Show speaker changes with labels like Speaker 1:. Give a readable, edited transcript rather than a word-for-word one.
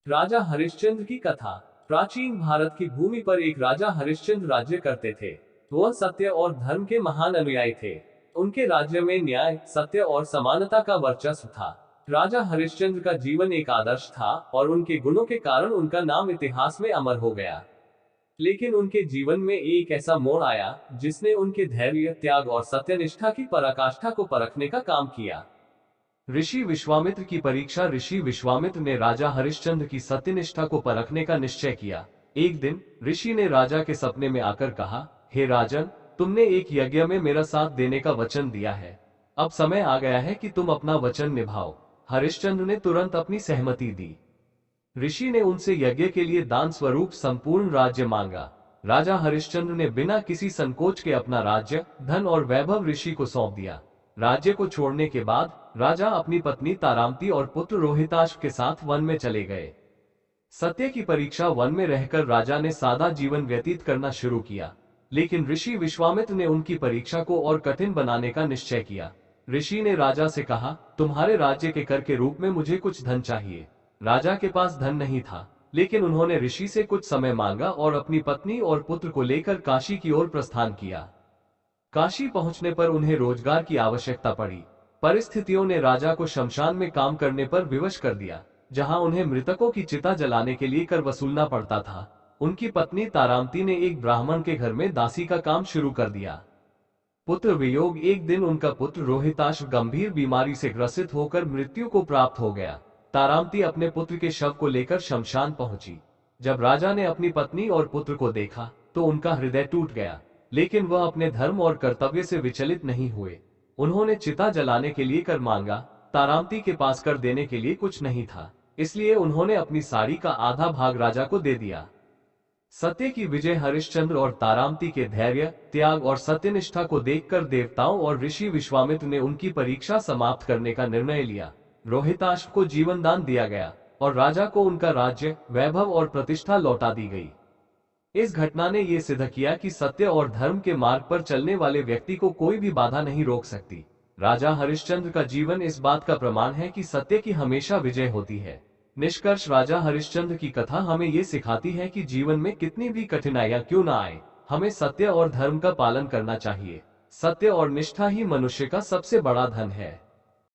Speaker 1: राजा हरिश्चंद्र की कथा। प्राचीन भारत की भूमि पर एक राजा हरिश्चंद्र राज्य करते थे। वह सत्य और धर्म के महान अनुयायी थे। उनके राज्य में न्याय, सत्य और समानता का वर्चस्व था। राजा हरिश्चंद्र का जीवन एक आदर्श था और उनके गुणों के कारण उनका नाम इतिहास में अमर हो गया। लेकिन उनके जीवन में एक ऐसा मोड़ आया जिसने उनके धैर्य, त्याग और सत्यनिष्ठा की पराकाष्ठा को परखने का काम किया।
Speaker 2: ऋषि विश्वामित्र की परीक्षा। ऋषि विश्वामित्र ने राजा हरिश्चंद्र की सत्यनिष्ठा को परखने का निश्चय किया। एक दिन ऋषि ने राजा के सपने में आकर कहा, हे राजन, तुमने एक यज्ञ में मेरा साथ देने का वचन दिया है। अब समय आ गया है कि तुम अपना वचन निभाओ। हरिश्चंद्र ने तुरंत अपनी सहमति दी। ऋषि ने उनसे यज्ञ के लिए दान स्वरूप संपूर्ण राज्य मांगा। राजा हरिश्चंद्र ने बिना किसी संकोच के अपना राज्य, धन और वैभव ऋषि को सौंप दिया। राज्य को छोड़ने के बाद राजा अपनी पत्नी तारामती और पुत्र रोहिताश्व के साथ वन में चले गए। सत्य की परीक्षा। वन में रहकर राजा ने सादा जीवन व्यतीत करना शुरू किया, लेकिन ऋषि विश्वामित्र ने उनकी परीक्षा को और कठिन बनाने का निश्चय किया। ऋषि ने राजा से कहा, तुम्हारे राज्य के कर के रूप में मुझे कुछ धन चाहिए। राजा के पास धन नहीं था, लेकिन उन्होंने ऋषि से कुछ समय मांगा और अपनी पत्नी और पुत्र को लेकर काशी की ओर प्रस्थान किया। काशी पहुंचने पर उन्हें रोजगार की आवश्यकता पड़ी। परिस्थितियों ने राजा को शमशान में काम करने पर विवश कर दिया, जहां उन्हें मृतकों की चिता जलाने के लिए कर वसूलना पड़ता था। उनकी पत्नी तारामती ने एक ब्राह्मण के घर में दासी का काम शुरू कर दिया। पुत्र वियोग। एक दिन उनका पुत्र रोहिताश्व गंभीर बीमारी से ग्रसित होकर मृत्यु को प्राप्त हो गया। तारामती अपने पुत्र के शव को लेकर शमशान पहुंची। जब राजा ने अपनी पत्नी और पुत्र को देखा तो उनका हृदय टूट गया, लेकिन वह अपने धर्म और कर्तव्य से विचलित नहीं हुए। उन्होंने चिता जलाने के लिए कर मांगा। तारामती के पास कर देने के लिए कुछ नहीं था, इसलिए उन्होंने अपनी साड़ी का आधा भाग राजा को दे दिया। सत्य की विजय। हरिश्चंद्र और तारामती के धैर्य, त्याग और सत्यनिष्ठा को देखकर देवताओं और ऋषि विश्वामित्र ने उनकी परीक्षा समाप्त करने का निर्णय लिया। रोहिताश्व को जीवन दान दिया गया और राजा को उनका राज्य, वैभव और प्रतिष्ठा लौटा दी गई। इस घटना ने यह सिद्ध किया कि सत्य और धर्म के मार्ग पर चलने वाले व्यक्ति को कोई भी बाधा नहीं रोक सकती। राजा हरिश्चंद्र का जीवन इस बात का प्रमाण है कि सत्य की हमेशा विजय होती है। निष्कर्ष। राजा हरिश्चंद्र की कथा हमें ये सिखाती है कि जीवन में कितनी भी कठिनाइयां क्यों ना आए, हमें सत्य और धर्म का पालन करना चाहिए। सत्य और निष्ठा ही मनुष्य का सबसे बड़ा धन है।